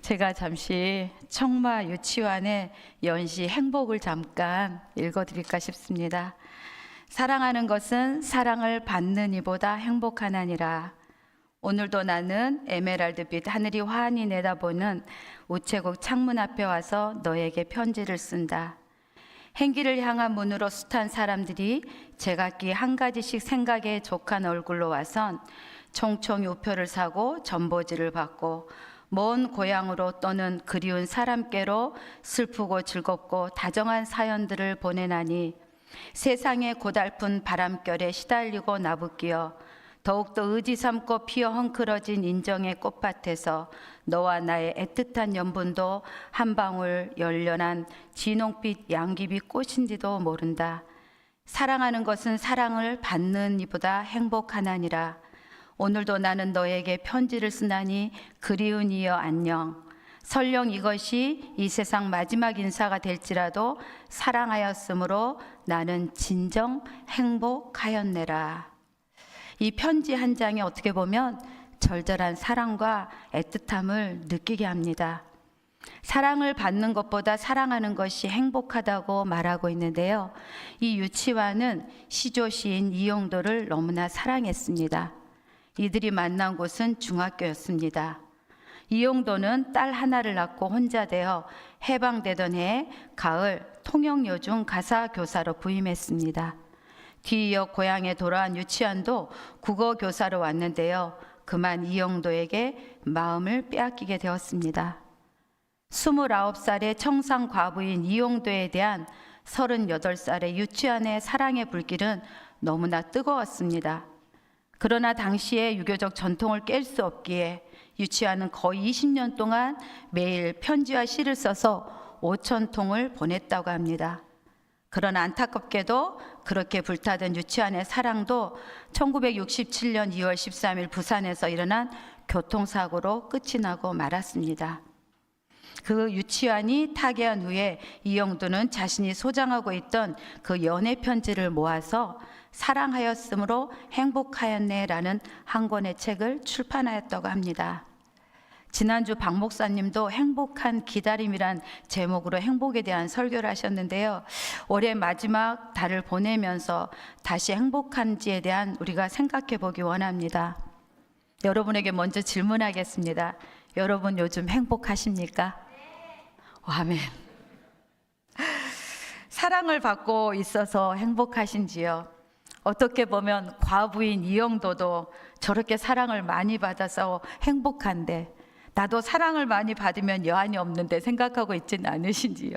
제가 잠시 청마 유치원의 연시 행복을 잠깐 읽어드릴까 싶습니다. 사랑하는 것은 사랑을 받는 이보다 행복하나니라. 오늘도 나는 에메랄드빛 하늘이 환히 내다보는 우체국 창문 앞에 와서 너에게 편지를 쓴다. 행기를 향한 문으로 숱한 사람들이 제각기 한 가지씩 생각에 족한 얼굴로 와선 총총 우표를 사고 전보지를 받고 먼 고향으로 또는 그리운 사람께로 슬프고 즐겁고 다정한 사연들을 보내나니 세상의 고달픈 바람결에 시달리고 나부끼어 더욱더 의지 삼고 피어 헝클어진 인정의 꽃밭에서 너와 나의 애틋한 연분도 한 방울 열련한 진홍빛 양귀비 꽃인지도 모른다. 사랑하는 것은 사랑을 받는 이보다 행복하나니라. 오늘도 나는 너에게 편지를 쓰나니 그리운 이여 안녕. 설령 이것이 이 세상 마지막 인사가 될지라도 사랑하였으므로 나는 진정 행복하였네라. 이 편지 한 장이 어떻게 보면 절절한 사랑과 애틋함을 느끼게 합니다. 사랑을 받는 것보다 사랑하는 것이 행복하다고 말하고 있는데요. 이 유치와는 시조 시인 이용도를 너무나 사랑했습니다. 이들이 만난 곳은 중학교였습니다. 이용도는 딸 하나를 낳고 혼자 되어 해방되던 해에 가을 통영여중 가사교사로 부임했습니다. 뒤이어 고향에 돌아온 유치원도 국어교사로 왔는데요. 그만 이용도에게 마음을 빼앗기게 되었습니다. 29살의 청상 과부인 이용도에 대한 38살의 유치원의 사랑의 불길은 너무나 뜨거웠습니다. 그러나 당시의 유교적 전통을 깰 수 없기에 유치원은 거의 20년 동안 매일 편지와 시를 써서 5,000통을 보냈다고 합니다. 그러나 안타깝게도 그렇게 불타던 유치원의 사랑도 1967년 2월 13일 부산에서 일어난 교통사고로 끝이 나고 말았습니다. 그 유치원이 타계한 후에 이용도는 자신이 소장하고 있던 그 연애 편지를 모아서 사랑하였으므로 행복하였네라는 한 권의 책을 출판하였다고 합니다. 지난주 박 목사님도 행복한 기다림이란 제목으로 행복에 대한 설교를 하셨는데요. 올해 마지막 달을 보내면서 다시 행복한지에 대한 우리가 생각해 보기 원합니다. 여러분에게 먼저 질문하겠습니다. 여러분 요즘 행복하십니까? 아멘. 사랑을 받고 있어서 행복하신지요? 어떻게 보면 과부인 이용도도 저렇게 사랑을 많이 받아서 행복한데 나도 사랑을 많이 받으면 여한이 없는데 생각하고 있지는 않으신지요?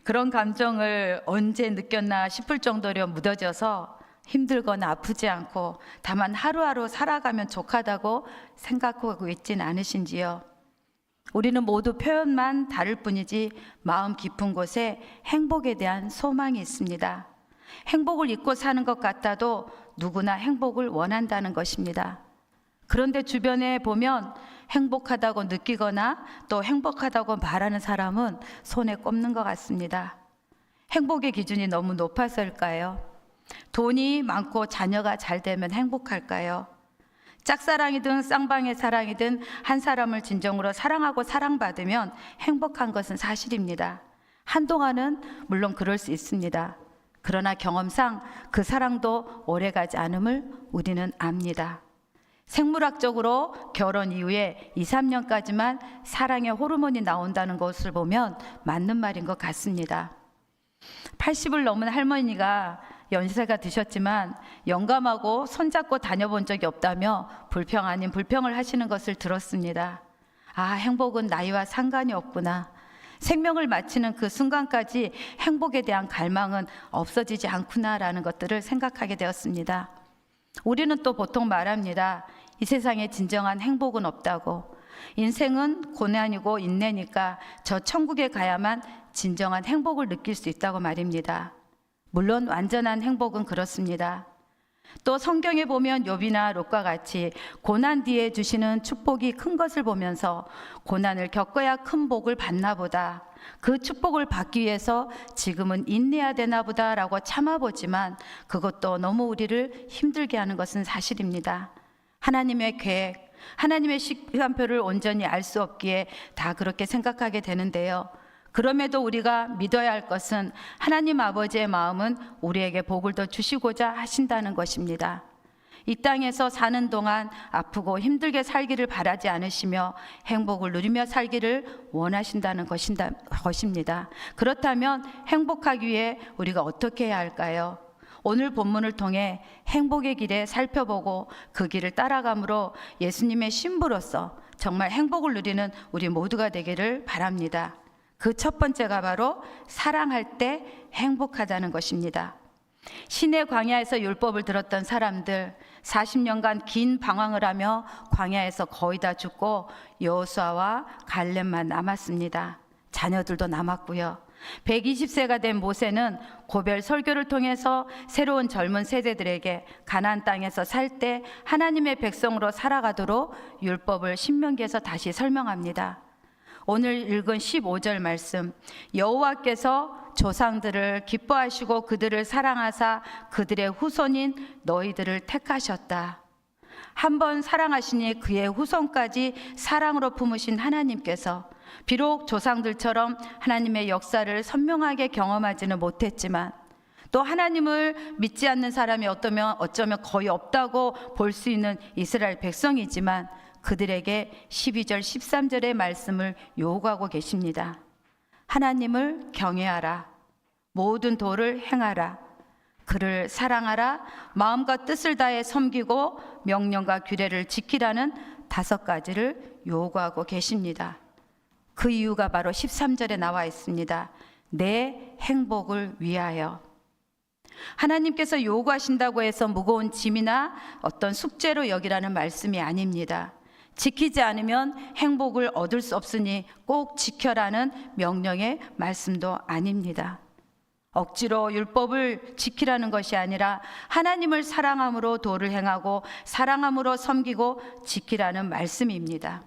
그런 감정을 언제 느꼈나 싶을 정도로 묻어져서 힘들거나 아프지 않고 다만 하루하루 살아가면 족하다고 생각하고 있지는 않으신지요? 우리는 모두 표현만 다를 뿐이지 마음 깊은 곳에 행복에 대한 소망이 있습니다. 행복을 잊고 사는 것 같아도 누구나 행복을 원한다는 것입니다. 그런데 주변에 보면 행복하다고 느끼거나 또 행복하다고 말하는 사람은 손에 꼽는 것 같습니다. 행복의 기준이 너무 높아서일까요? 돈이 많고 자녀가 잘 되면 행복할까요? 짝사랑이든 쌍방의 사랑이든 한 사람을 진정으로 사랑하고 사랑받으면 행복한 것은 사실입니다. 한동안은 물론 그럴 수 있습니다. 그러나 경험상 그 사랑도 오래가지 않음을 우리는 압니다. 생물학적으로 결혼 이후에 2, 3년까지만 사랑의 호르몬이 나온다는 것을 보면 맞는 말인 것 같습니다. 80을 넘은 할머니가 연세가 드셨지만 영감하고 손잡고 다녀본 적이 없다며 불평 아닌 불평을 하시는 것을 들었습니다. 아, 행복은 나이와 상관이 없구나. 생명을 마치는 그 순간까지 행복에 대한 갈망은 없어지지 않구나라는 것들을 생각하게 되었습니다. 우리는 또 보통 말합니다. 이 세상에 진정한 행복은 없다고. 인생은 고난이고 인내니까 저 천국에 가야만 진정한 행복을 느낄 수 있다고 말입니다. 물론 완전한 행복은 그렇습니다. 또 성경에 보면 욥이나 롯과 같이 고난 뒤에 주시는 축복이 큰 것을 보면서 고난을 겪어야 큰 복을 받나 보다, 그 축복을 받기 위해서 지금은 인내해야 되나 보다라고 참아보지만 그것도 너무 우리를 힘들게 하는 것은 사실입니다. 하나님의 계획, 하나님의 시간표를 온전히 알 수 없기에 다 그렇게 생각하게 되는데요. 그럼에도 우리가 믿어야 할 것은 하나님 아버지의 마음은 우리에게 복을 더 주시고자 하신다는 것입니다. 이 땅에서 사는 동안 아프고 힘들게 살기를 바라지 않으시며 행복을 누리며 살기를 원하신다는 것입니다. 그렇다면 행복하기 위해 우리가 어떻게 해야 할까요? 오늘 본문을 통해 행복의 길에 살펴보고 그 길을 따라감으로 예수님의 신부로서 정말 행복을 누리는 우리 모두가 되기를 바랍니다. 그 첫 번째가 바로 사랑할 때 행복하다는 것입니다. 신의 광야에서 율법을 들었던 사람들 40년간 긴 방황을 하며 광야에서 거의 다 죽고 여호수아와 갈렙만 남았습니다. 자녀들도 남았고요. 120세가 된 모세는 고별 설교를 통해서 새로운 젊은 세대들에게 가나안 땅에서 살 때 하나님의 백성으로 살아가도록 율법을 신명기에서 다시 설명합니다. 오늘 읽은 15절 말씀, 여호와께서 조상들을 기뻐하시고 그들을 사랑하사 그들의 후손인 너희들을 택하셨다. 한 번 사랑하시니 그의 후손까지 사랑으로 품으신 하나님께서 비록 조상들처럼 하나님의 역사를 선명하게 경험하지는 못했지만 또 하나님을 믿지 않는 사람이 어쩌면 거의 없다고 볼 수 있는 이스라엘 백성이지만 그들에게 12절 13절의 말씀을 요구하고 계십니다. 하나님을 경외하라. 모든 도를 행하라. 그를 사랑하라. 마음과 뜻을 다해 섬기고 명령과 규례를 지키라는 5가지를 요구하고 계십니다. 그 이유가 바로 13절에 나와 있습니다. 내 행복을 위하여. 하나님께서 요구하신다고 해서 무거운 짐이나 어떤 숙제로 여기라는 말씀이 아닙니다. 지키지 않으면 행복을 얻을 수 없으니 꼭 지켜라는 명령의 말씀도 아닙니다. 억지로 율법을 지키라는 것이 아니라 하나님을 사랑함으로 도를 행하고 사랑함으로 섬기고 지키라는 말씀입니다.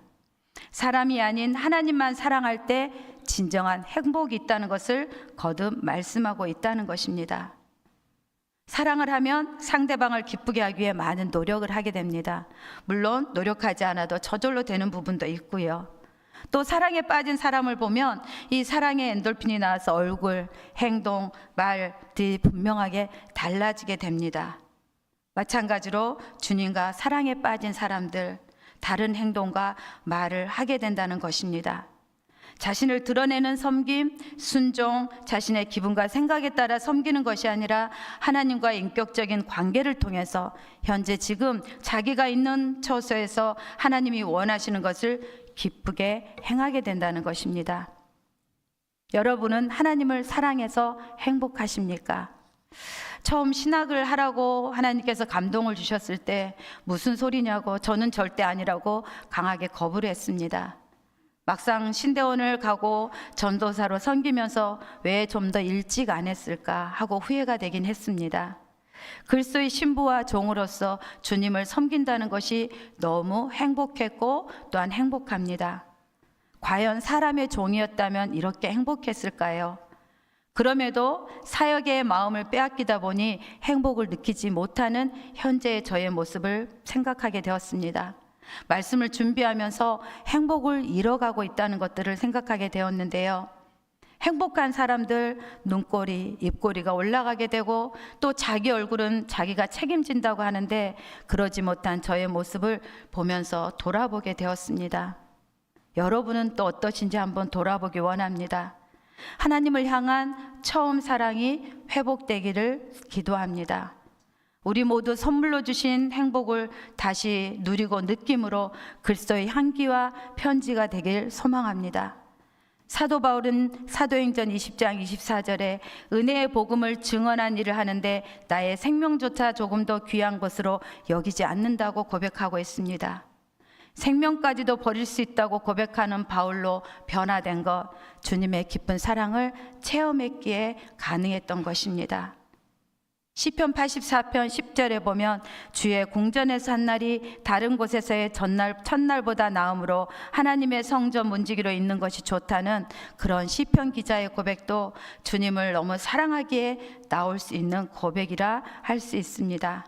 사람이 아닌 하나님만 사랑할 때 진정한 행복이 있다는 것을 거듭 말씀하고 있다는 것입니다. 사랑을 하면 상대방을 기쁘게 하기 위해 많은 노력을 하게 됩니다. 물론 노력하지 않아도 저절로 되는 부분도 있고요. 또 사랑에 빠진 사람을 보면 이 사랑의 엔돌핀이 나와서 얼굴, 행동, 말들이 분명하게 달라지게 됩니다. 마찬가지로 주님과 사랑에 빠진 사람들, 다른 행동과 말을 하게 된다는 것입니다. 자신을 드러내는 섬김, 순종, 자신의 기분과 생각에 따라 섬기는 것이 아니라 하나님과 인격적인 관계를 통해서 현재 지금 자기가 있는 처소에서 하나님이 원하시는 것을 기쁘게 행하게 된다는 것입니다. 여러분은 하나님을 사랑해서 행복하십니까? 처음 신학을 하라고 하나님께서 감동을 주셨을 때 무슨 소리냐고 저는 절대 아니라고 강하게 거부를 했습니다. 막상 신대원을 가고 전도사로 섬기면서 왜 좀 더 일찍 안 했을까 하고 후회가 되긴 했습니다. 그리스도의 신부와 종으로서 주님을 섬긴다는 것이 너무 행복했고 또한 행복합니다. 과연 사람의 종이었다면 이렇게 행복했을까요? 그럼에도 사역의 마음을 빼앗기다 보니 행복을 느끼지 못하는 현재의 저의 모습을 생각하게 되었습니다. 말씀을 준비하면서 행복을 잃어가고 있다는 것들을 생각하게 되었는데요. 행복한 사람들 눈꼬리, 입꼬리가 올라가게 되고 또 자기 얼굴은 자기가 책임진다고 하는데 그러지 못한 저의 모습을 보면서 돌아보게 되었습니다. 여러분은 또 어떠신지 한번 돌아보기 원합니다. 하나님을 향한 처음 사랑이 회복되기를 기도합니다. 우리 모두 선물로 주신 행복을 다시 누리고 느낌으로 그리스도의 향기와 편지가 되길 소망합니다. 사도 바울은 사도행전 20장 24절에 은혜의 복음을 증언한 일을 하는데 나의 생명조차 조금 더 귀한 것으로 여기지 않는다고 고백하고 있습니다. 생명까지도 버릴 수 있다고 고백하는 바울로 변화된 것, 주님의 깊은 사랑을 체험했기에 가능했던 것입니다. 시편 84편 10절에 보면 주의 궁전에서 한 날이 다른 곳에서의 첫날보다 나음으로 하나님의 성전 문지기로 있는 것이 좋다는 그런 시편 기자의 고백도 주님을 너무 사랑하기에 나올 수 있는 고백이라 할 수 있습니다.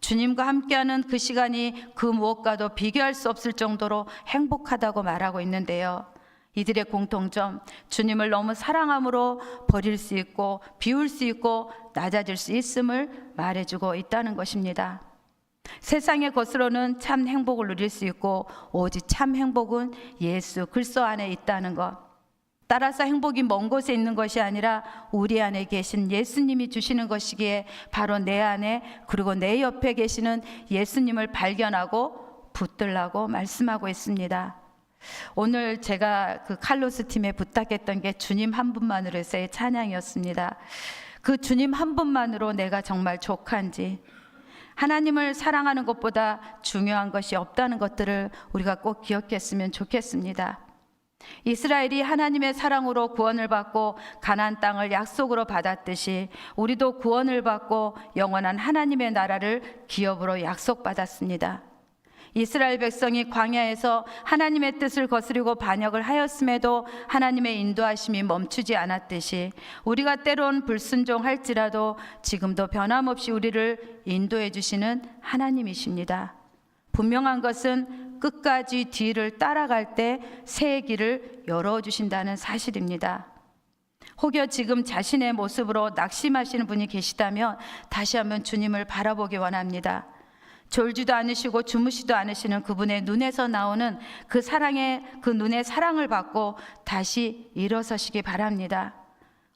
주님과 함께하는 그 시간이 그 무엇과도 비교할 수 없을 정도로 행복하다고 말하고 있는데요. 이들의 공통점, 주님을 너무 사랑함으로 버릴 수 있고 비울 수 있고 낮아질 수 있음을 말해주고 있다는 것입니다. 세상의 것으로는 참 행복을 누릴 수 있고 오직 참 행복은 예수 그리스도 안에 있다는 것. 따라서 행복이 먼 곳에 있는 것이 아니라 우리 안에 계신 예수님이 주시는 것이기에 바로 내 안에 그리고 내 옆에 계시는 예수님을 발견하고 붙들라고 말씀하고 있습니다. 오늘 제가 그 칼로스 팀에 부탁했던 게 주님 한 분만으로서의 찬양이었습니다. 그 주님 한 분만으로 내가 정말 족한지, 하나님을 사랑하는 것보다 중요한 것이 없다는 것들을 우리가 꼭 기억했으면 좋겠습니다. 이스라엘이 하나님의 사랑으로 구원을 받고 가나안 땅을 약속으로 받았듯이 우리도 구원을 받고 영원한 하나님의 나라를 기업으로 약속받았습니다. 이스라엘 백성이 광야에서 하나님의 뜻을 거스르고 반역을 하였음에도 하나님의 인도하심이 멈추지 않았듯이 우리가 때론 불순종할지라도 지금도 변함없이 우리를 인도해 주시는 하나님이십니다. 분명한 것은 끝까지 뒤를 따라갈 때 새 길을 열어주신다는 사실입니다. 혹여 지금 자신의 모습으로 낙심하시는 분이 계시다면 다시 한번 주님을 바라보기 원합니다. 졸지도 않으시고 주무시도 않으시는 그분의 눈에서 나오는 그 사랑의 그 눈의 사랑을 받고 다시 일어서시기 바랍니다.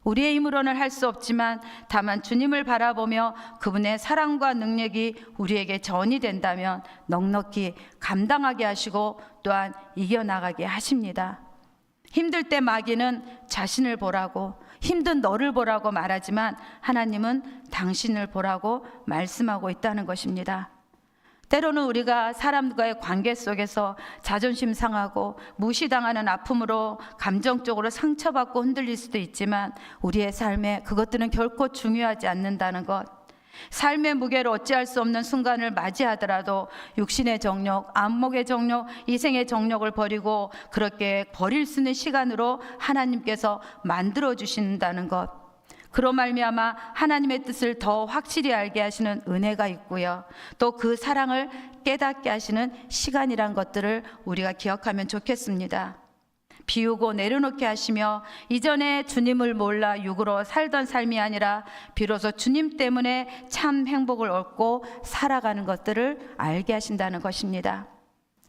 우리의 힘으로는 할 수 없지만 다만 주님을 바라보며 그분의 사랑과 능력이 우리에게 전이 된다면 넉넉히 감당하게 하시고 또한 이겨나가게 하십니다. 힘들 때 마귀는 자신을 보라고, 힘든 너를 보라고 말하지만 하나님은 당신을 보라고 말씀하고 있다는 것입니다. 때로는 우리가 사람과의 관계 속에서 자존심 상하고 무시당하는 아픔으로 감정적으로 상처받고 흔들릴 수도 있지만 우리의 삶에 그것들은 결코 중요하지 않는다는 것. 삶의 무게를 어찌할 수 없는 순간을 맞이하더라도 육신의 정욕, 안목의 정욕, 이생의 정욕을 버리고 그렇게 버릴 수 있는 시간으로 하나님께서 만들어 주신다는 것. 그로 말미암아 하나님의 뜻을 더 확실히 알게 하시는 은혜가 있고요. 또 그 사랑을 깨닫게 하시는 시간이란 것들을 우리가 기억하면 좋겠습니다. 비우고 내려놓게 하시며 이전에 주님을 몰라 육으로 살던 삶이 아니라 비로소 주님 때문에 참 행복을 얻고 살아가는 것들을 알게 하신다는 것입니다.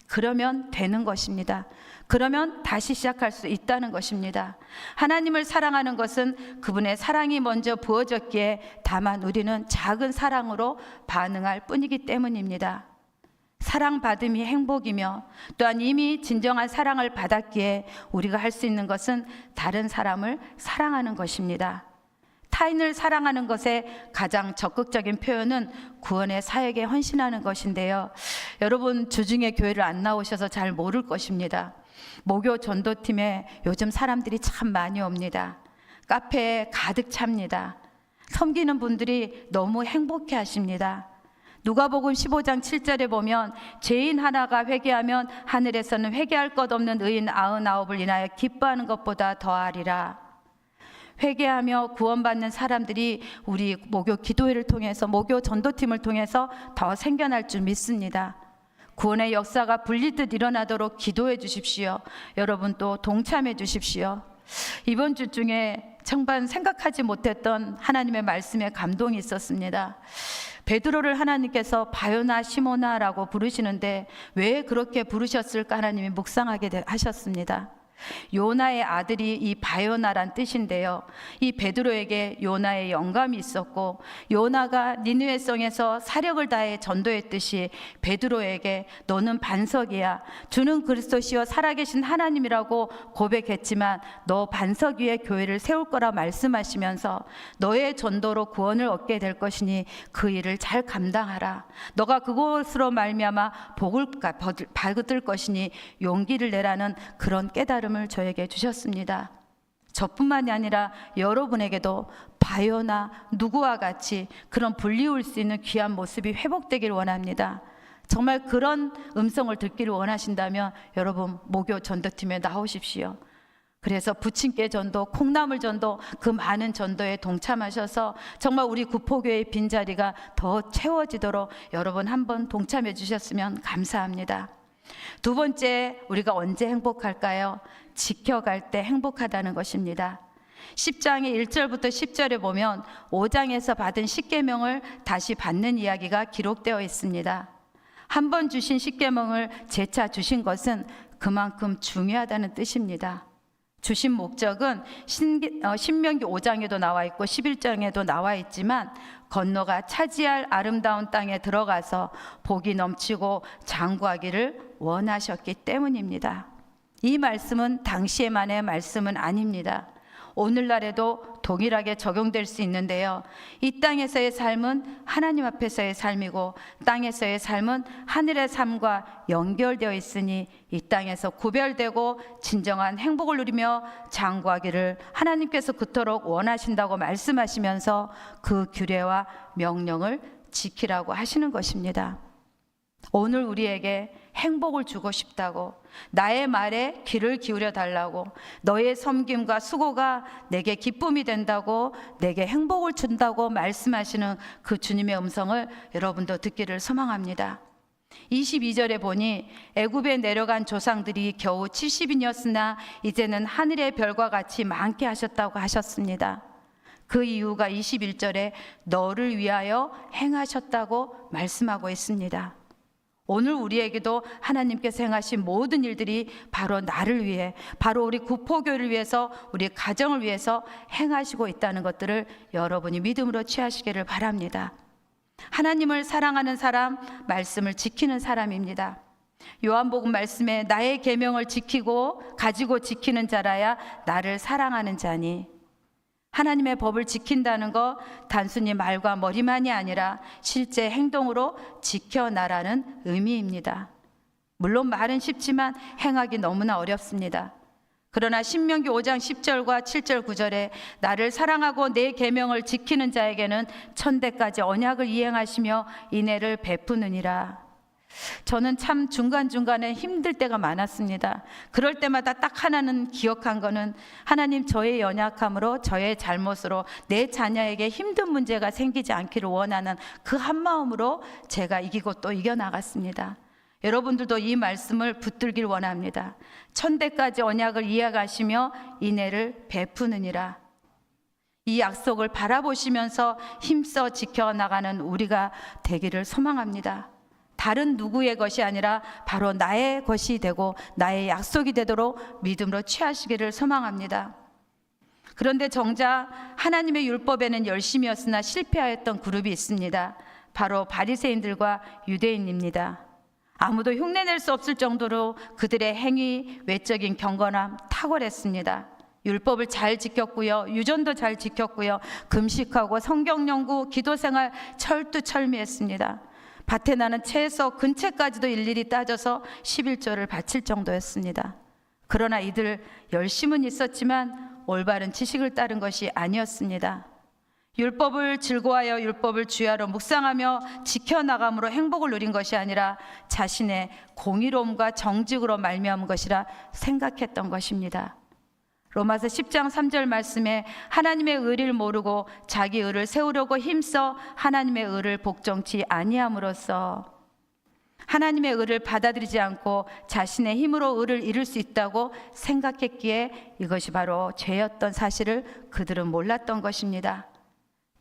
그러면 되는 것입니다. 그러면 다시 시작할 수 있다는 것입니다. 하나님을 사랑하는 것은 그분의 사랑이 먼저 부어졌기에 다만 우리는 작은 사랑으로 반응할 뿐이기 때문입니다. 사랑받음이 행복이며 또한 이미 진정한 사랑을 받았기에 우리가 할 수 있는 것은 다른 사람을 사랑하는 것입니다. 타인을 사랑하는 것의 가장 적극적인 표현은 구원의 사역에 헌신하는 것인데요. 여러분 주중에 교회를 안 나오셔서 잘 모를 것입니다. 목요 전도팀에 요즘 사람들이 참 많이 옵니다. 카페에 가득 찹니다. 섬기는 분들이 너무 행복해 하십니다. 누가복음 15장 7절에 보면 죄인 하나가 회개하면 하늘에서는 회개할 것 없는 의인 99을 인하여 기뻐하는 것보다 더하리라. 회개하며 구원받는 사람들이 우리 목요 기도회를 통해서 목요 전도팀을 통해서 더 생겨날 줄 믿습니다. 구원의 역사가 불리듯 일어나도록 기도해 주십시오. 여러분 또 동참해 주십시오. 이번 주 중에 정말 생각하지 못했던 하나님의 말씀에 감동이 있었습니다. 베드로를 하나님께서 바요나 시모나라고 부르시는데 왜 그렇게 부르셨을까 하나님이 묵상하게 하셨습니다. 요나의 아들이 이 바요나란 뜻인데요. 이 베드로에게 요나의 영감이 있었고 요나가 니느웨 성에서 사력을 다해 전도했듯이 베드로에게 너는 반석이야. 주는 그리스도시요 살아계신 하나님이라고 고백했지만 너 반석 위에 교회를 세울 거라 말씀하시면서 너의 전도로 구원을 얻게 될 것이니 그 일을 잘 감당하라. 너가 그곳으로 말미암아 복을 받을 것이니 용기를 내라는 그런 깨달음을 저에게 주셨습니다. 저뿐만이 아니라 여러분에게도 바요나 누구와 같이 그런 불리울 수 있는 귀한 모습이 회복되길 원합니다. 정말 그런 음성을 듣기를 원하신다면 여러분 목요 전도팀에 나오십시오. 그래서 부침개 전도, 콩나물 전도, 그 많은 전도에 동참하셔서 정말 우리 구포교회의 빈자리가 더 채워지도록 여러분 한번 동참해 주셨으면 감사합니다. 두 번째, 우리가 언제 행복할까요? 지켜갈 때 행복하다는 것입니다. 10장의 1절부터 10절에 보면 5장에서 받은 십계명을 다시 받는 이야기가 기록되어 있습니다. 한 번 주신 십계명을 재차 주신 것은 그만큼 중요하다는 뜻입니다. 주신 목적은 신명기 5장에도 나와 있고 11장에도 나와 있지만 건너가 차지할 아름다운 땅에 들어가서 복이 넘치고 장구하기를 원하셨기 때문입니다. 이 말씀은 당시에만의 말씀은 아닙니다. 오늘날에도 동일하게 적용될 수 있는데요. 이 땅에서의 삶은 하나님 앞에서의 삶이고 땅에서의 삶은 하늘의 삶과 연결되어 있으니 이 땅에서 구별되고 진정한 행복을 누리며 장구하기를 하나님께서 그토록 원하신다고 말씀하시면서 그 규례와 명령을 지키라고 하시는 것입니다. 오늘 우리에게 행복을 주고 싶다고, 나의 말에 귀를 기울여 달라고, 너의 섬김과 수고가 내게 기쁨이 된다고, 내게 행복을 준다고 말씀하시는 그 주님의 음성을 여러분도 듣기를 소망합니다. 22절에 보니 애굽에 내려간 조상들이 겨우 70인이었으나 이제는 하늘의 별과 같이 많게 하셨다고 하셨습니다. 그 이유가 21절에 너를 위하여 행하셨다고 말씀하고 있습니다. 오늘 우리에게도 하나님께서 행하신 모든 일들이 바로 나를 위해, 바로 우리 구포교를 위해서, 우리 가정을 위해서 행하시고 있다는 것들을 여러분이 믿음으로 취하시기를 바랍니다. 하나님을 사랑하는 사람, 말씀을 지키는 사람입니다. 요한복음 말씀에 나의 계명을 지키고 가지고 지키는 자라야 나를 사랑하는 자니, 하나님의 법을 지킨다는 것 단순히 말과 머리만이 아니라 실제 행동으로 지켜나라는 의미입니다. 물론 말은 쉽지만 행하기 너무나 어렵습니다. 그러나 신명기 5장 10절과 7절 9절에 나를 사랑하고 내 계명을 지키는 자에게는 천대까지 언약을 이행하시며 인애를 베푸느니라. 저는 참 중간중간에 힘들 때가 많았습니다. 그럴 때마다 딱 하나는 기억한 거는 하나님, 저의 연약함으로, 저의 잘못으로 내 자녀에게 힘든 문제가 생기지 않기를 원하는 그 한마음으로 제가 이기고 또 이겨나갔습니다. 여러분들도 이 말씀을 붙들길 원합니다. 천대까지 언약을 이해하시며 인애를 베푸느니라. 이 약속을 바라보시면서 힘써 지켜나가는 우리가 되기를 소망합니다. 다른 누구의 것이 아니라 바로 나의 것이 되고 나의 약속이 되도록 믿음으로 취하시기를 소망합니다. 그런데 정작 하나님의 율법에는 열심이었으나 실패하였던 그룹이 있습니다. 바로 바리새인들과 유대인입니다. 아무도 흉내낼 수 없을 정도로 그들의 행위, 외적인 경건함 탁월했습니다. 율법을 잘 지켰고요, 유전도 잘 지켰고요, 금식하고 성경 연구, 기도생활 철두철미했습니다. 밭에 나는 채소 근처까지도 일일이 따져서 11조를 바칠 정도였습니다. 그러나 이들 열심은 있었지만 올바른 지식을 따른 것이 아니었습니다. 율법을 즐거워하여 율법을 주야로 묵상하며 지켜나감으로 행복을 누린 것이 아니라 자신의 공의로움과 정직으로 말미암은 것이라 생각했던 것입니다. 로마서 10장 3절 말씀에 하나님의 의를 모르고 자기 의를 세우려고 힘써 하나님의 의를 복종치 아니함으로써, 하나님의 의를 받아들이지 않고 자신의 힘으로 의를 이룰 수 있다고 생각했기에 이것이 바로 죄였던 사실을 그들은 몰랐던 것입니다.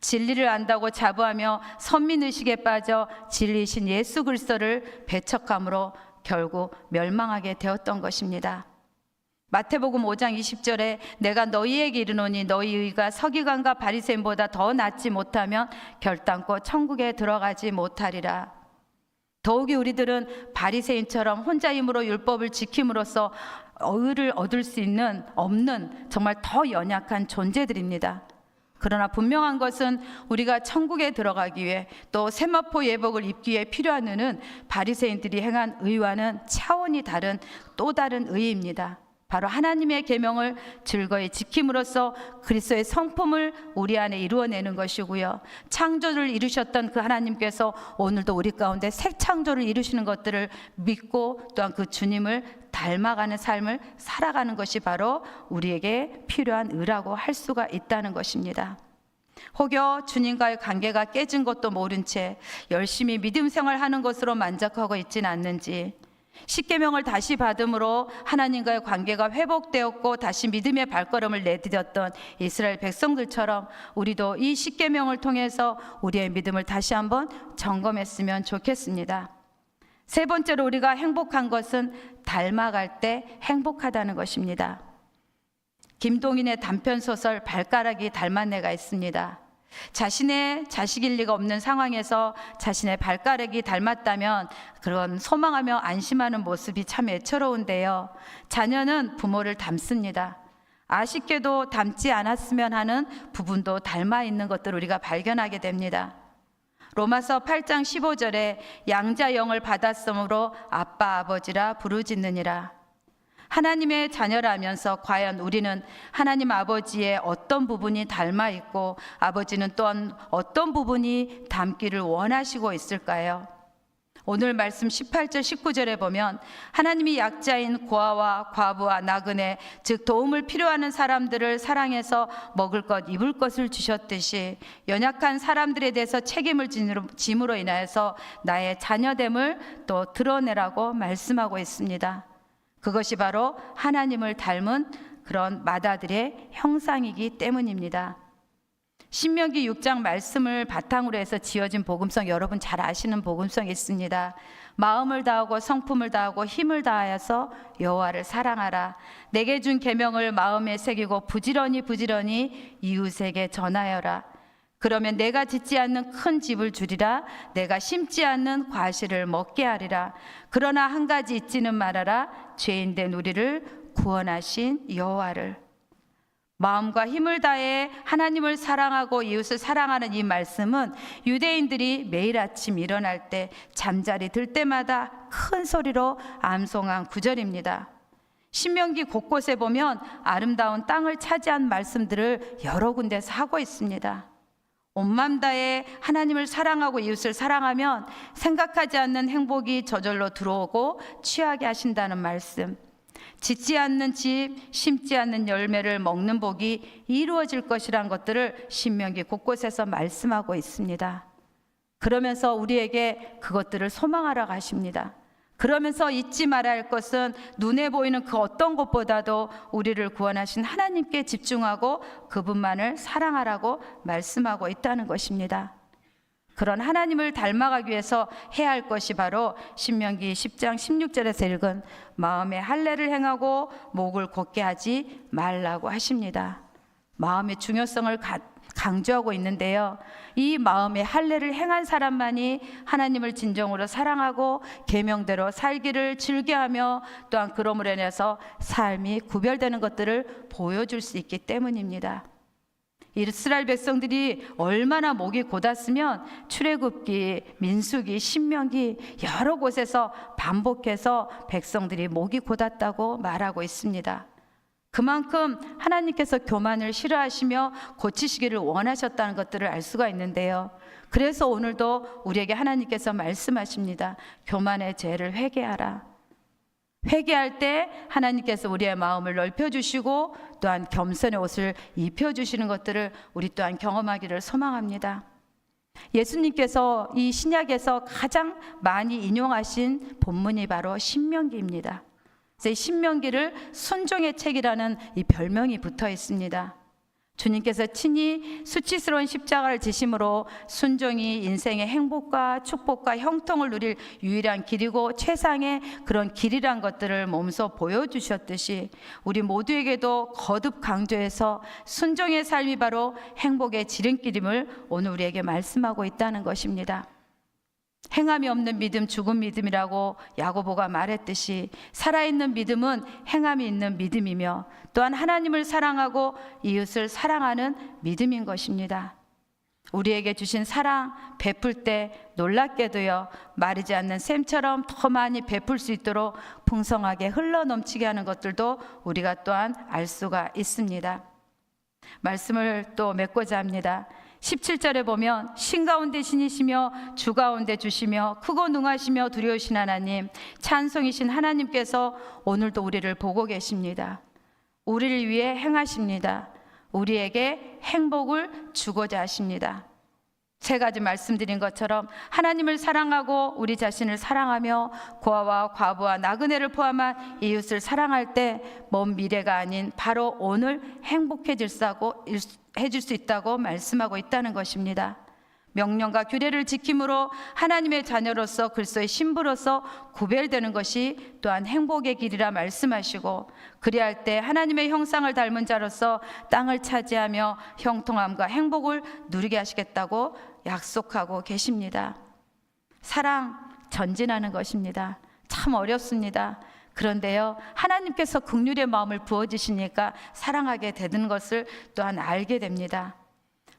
진리를 안다고 자부하며 선민의식에 빠져 진리이신 예수 그리스도를 배척함으로 결국 멸망하게 되었던 것입니다. 마태복음 5장 20절에 내가 너희에게 이르노니 너희 의가 서기관과 바리새인보다 더 낫지 못하면 결단코 천국에 들어가지 못하리라. 더욱이 우리들은 바리새인처럼 혼자 힘으로 율법을 지킴으로써 의를 얻을 수 있는 없는 정말 더 연약한 존재들입니다. 그러나 분명한 것은 우리가 천국에 들어가기 위해 또 세마포 예복을 입기 위해 필요한 의는 바리새인들이 행한 의와는 차원이 다른 또 다른 의입니다. 바로 하나님의 계명을 즐거이 지킴으로써 그리스도의 성품을 우리 안에 이루어내는 것이고요, 창조를 이루셨던 그 하나님께서 오늘도 우리 가운데 새 창조를 이루시는 것들을 믿고 또한 그 주님을 닮아가는 삶을 살아가는 것이 바로 우리에게 필요한 의라고 할 수가 있다는 것입니다. 혹여 주님과의 관계가 깨진 것도 모른 채 열심히 믿음 생활하는 것으로 만족하고 있지는 않는지, 십계명을 다시 받음으로 하나님과의 관계가 회복되었고 다시 믿음의 발걸음을 내디뎠던 이스라엘 백성들처럼 우리도 이 십계명을 통해서 우리의 믿음을 다시 한번 점검했으면 좋겠습니다. 세 번째로 우리가 행복한 것은 닮아갈 때 행복하다는 것입니다. 김동인의 단편소설 발가락이 닮은 애가 있습니다. 자신의 자식일 리가 없는 상황에서 자신의 발가락이 닮았다면 그런 소망하며 안심하는 모습이 참 애처로운데요. 자녀는 부모를 닮습니다. 아쉽게도 닮지 않았으면 하는 부분도 닮아 있는 것들을 우리가 발견하게 됩니다. 로마서 8장 15절에 양자 영을 받았으므로 아빠 아버지라 부르짖느니라. 하나님의 자녀라면서 과연 우리는 하나님 아버지의 어떤 부분이 닮아 있고 아버지는 또한 어떤 부분이 닮기를 원하시고 있을까요? 오늘 말씀 18절 19절에 보면 하나님이 약자인 고아와 과부와 나그네, 즉 도움을 필요하는 사람들을 사랑해서 먹을 것 입을 것을 주셨듯이 연약한 사람들에 대해서 책임을 짐으로 인하여서 나의 자녀됨을 또 드러내라고 말씀하고 있습니다. 그것이 바로 하나님을 닮은 그런 맏아들의 형상이기 때문입니다. 신명기 6장 말씀을 바탕으로 해서 지어진 복음성, 여러분 잘 아시는 복음성이 있습니다. 마음을 다하고 성품을 다하고 힘을 다하여서 여호와를 사랑하라. 내게 준 계명을 마음에 새기고 부지런히 이웃에게 전하여라. 그러면 내가 짓지 않는 큰 집을 주리라. 내가 심지 않는 과실을 먹게 하리라. 그러나 한 가지 잊지는 말아라. 죄인된 우리를 구원하신 여호와를. 마음과 힘을 다해 하나님을 사랑하고 이웃을 사랑하는 이 말씀은 유대인들이 매일 아침 일어날 때 잠자리 들 때마다 큰 소리로 암송한 구절입니다. 신명기 곳곳에 보면 아름다운 땅을 차지한 말씀들을 여러 군데서 하고 있습니다. 온 마음 다해 하나님을 사랑하고 이웃을 사랑하면 생각하지 않는 행복이 저절로 들어오고 취하게 하신다는 말씀, 짓지 않는 집, 심지 않는 열매를 먹는 복이 이루어질 것이란 것들을 신명기 곳곳에서 말씀하고 있습니다. 그러면서 우리에게 그것들을 소망하라 하십니다. 그러면서 잊지 말아야 할 것은 눈에 보이는 그 어떤 것보다도 우리를 구원하신 하나님께 집중하고 그분만을 사랑하라고 말씀하고 있다는 것입니다. 그런 하나님을 닮아가기 위해서 해야 할 것이 바로 신명기 10장 16절에서 읽은 마음의 할례를 행하고 목을 곧게 하지 말라고 하십니다. 마음의 중요성을 강조하고 있는데요. 이 마음의 할례를 행한 사람만이 하나님을 진정으로 사랑하고 계명대로 살기를 즐겨하며 또한 그러므로 인해서 삶이 구별되는 것들을 보여줄 수 있기 때문입니다. 이스라엘 백성들이 얼마나 목이 곧았으면 출애굽기, 민수기, 신명기 여러 곳에서 반복해서 백성들이 목이 곧았다고 말하고 있습니다. 그만큼 하나님께서 교만을 싫어하시며 고치시기를 원하셨다는 것들을 알 수가 있는데요. 그래서 오늘도 우리에게 하나님께서 말씀하십니다. 교만의 죄를 회개하라. 회개할 때 하나님께서 우리의 마음을 넓혀주시고 또한 겸손의 옷을 입혀주시는 것들을 우리 또한 경험하기를 소망합니다. 예수님께서 이 신약에서 가장 많이 인용하신 본문이 바로 신명기입니다. 신명기를 순종의 책이라는 이 별명이 붙어 있습니다. 주님께서 친히 수치스러운 십자가를 지심으로 순종이 인생의 행복과 축복과 형통을 누릴 유일한 길이고 최상의 그런 길이란 것들을 몸소 보여주셨듯이 우리 모두에게도 거듭 강조해서 순종의 삶이 바로 행복의 지름길임을 오늘 우리에게 말씀하고 있다는 것입니다. 행함이 없는 믿음 죽은 믿음이라고 야고보가 말했듯이 살아있는 믿음은 행함이 있는 믿음이며 또한 하나님을 사랑하고 이웃을 사랑하는 믿음인 것입니다. 우리에게 주신 사랑 베풀 때 놀랍게도요 마르지 않는 샘처럼 더 많이 베풀 수 있도록 풍성하게 흘러넘치게 하는 것들도 우리가 또한 알 수가 있습니다. 말씀을 또 맺고자 합니다. 17절에 보면 신 가운데 신이시며 주 가운데 주시며 크고 능하시며 두려우신 하나님, 찬송이신 하나님께서 오늘도 우리를 보고 계십니다. 우리를 위해 행하십니다. 우리에게 행복을 주고자 하십니다. 세 가지 말씀드린 것처럼 하나님을 사랑하고 우리 자신을 사랑하며 고아와 과부와 나그네를 포함한 이웃을 사랑할 때 먼 미래가 아닌 바로 오늘 해줄 수 있다고 말씀하고 있다는 것입니다. 명령과 규례를 지킴으로 하나님의 자녀로서 그리스도의 신부로서 구별되는 것이 또한 행복의 길이라 말씀하시고, 그리할 때 하나님의 형상을 닮은 자로서 땅을 차지하며 형통함과 행복을 누리게 하시겠다고 약속하고 계십니다. 사랑, 전진하는 것입니다. 참 어렵습니다. 그런데요, 하나님께서 긍휼의 마음을 부어주시니까 사랑하게 되는 것을 또한 알게 됩니다.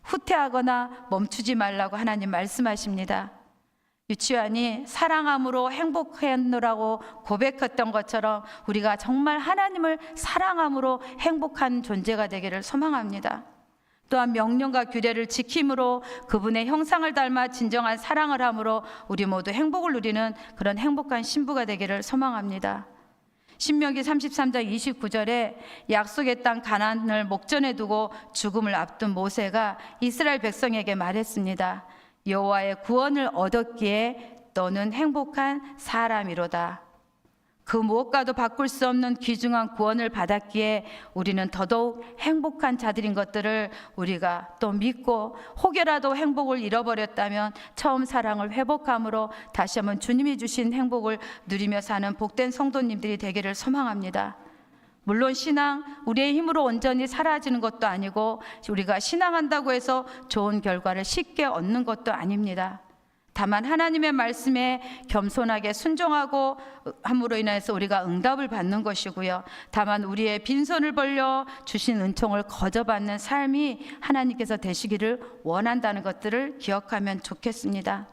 후퇴하거나 멈추지 말라고 하나님 말씀하십니다. 유치원이 사랑함으로 행복했노라고 고백했던 것처럼 우리가 정말 하나님을 사랑함으로 행복한 존재가 되기를 소망합니다. 또한 명령과 규례를 지킴으로 그분의 형상을 닮아 진정한 사랑을 함으로 우리 모두 행복을 누리는 그런 행복한 신부가 되기를 소망합니다. 신명기 33장 29절에 약속의 땅 가나안을 목전에 두고 죽음을 앞둔 모세가 이스라엘 백성에게 말했습니다. 여호와의 구원을 얻었기에 너는 행복한 사람이로다. 그 무엇과도 바꿀 수 없는 귀중한 구원을 받았기에 우리는 더더욱 행복한 자들인 것들을 우리가 또 믿고, 혹여라도 행복을 잃어버렸다면 처음 사랑을 회복함으로 다시 한번 주님이 주신 행복을 누리며 사는 복된 성도님들이 되기를 소망합니다. 물론 신앙, 우리의 힘으로 온전히 사라지는 것도 아니고 우리가 신앙한다고 해서 좋은 결과를 쉽게 얻는 것도 아닙니다. 다만 하나님의 말씀에 겸손하게 순종하고 함으로 인해서 우리가 응답을 받는 것이고요. 다만 우리의 빈손을 벌려 주신 은총을 거저받는 삶이 하나님께서 되시기를 원한다는 것들을 기억하면 좋겠습니다.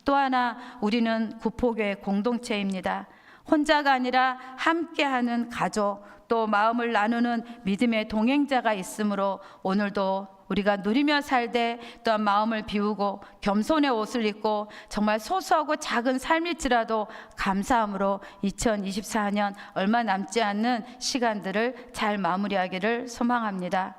또 하나, 우리는 구포교회 공동체입니다. 혼자가 아니라 함께하는 가족, 또 마음을 나누는 믿음의 동행자가 있으므로 오늘도 우리가 누리며 살되 또한 마음을 비우고 겸손의 옷을 입고 정말 소소하고 작은 삶일지라도 감사함으로 2024년 얼마 남지 않는 시간들을 잘 마무리하기를 소망합니다.